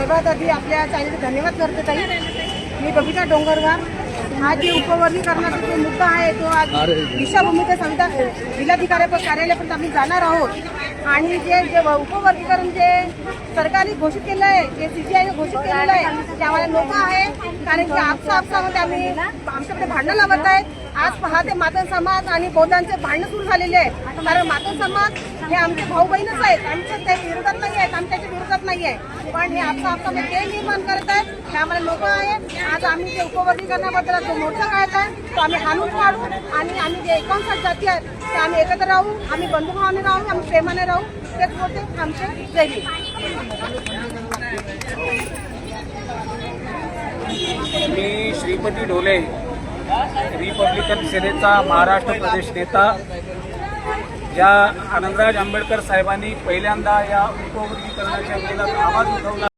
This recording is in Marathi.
सर्वात आधी आपल्या चॅनलचे धन्यवाद करते ताई. मी बबिता डोंगरवार. आज जे उपवर्गीकरणाचा जो मुद्दा आहे तो आज दिशाभूमीच्या जिल्हाधिकारी कार्यालयापर्यंत आम्ही जाणार आहोत. आणि जे उपवर्गीकरण जे सरकारने घोषित केलं आहे, जे CCIने घोषित केलेलं आहे ते आम्हाला नको आहे. कारण की आपसामध्ये आम्ही आमच्याकडे भांडणं लावत आहेत. आज पहा ते मातन समाज आणि बौद्धांचे भांडणं सुरू झालेले आहे. कारण मातन समाज हे आमचे भाऊ बहीणच आहेत. आमच्या त्या विरोधात नाही आहेत, आम्ही त्याच्या विरोधात नाही आहे. पण हे आपसामध्ये ते निर्माण करत आहेत हे आम्हाला नको आहे. आज आम्ही जे उपवर्गीकरणाबद्दल जो मोर्चा काढत आहे तो आम्ही हाणून काढू आणि आम्ही जे 59 जाती आहेत ते आम्ही एकत्र राहू, आम्ही बंधुभावाने राहू, आम्ही प्रेमाने राहू. तेच बोलते आमचे जय हिंद. मी श्रीपती ढोले, रिपब्लिकन सेनेचा महाराष्ट्र प्रदेश नेता. ज्या आनंदराज आंबेडकर साहेबांनी पहिल्यांदा या उपवर्गीकरणाच्या विरोधात आवाज उठवला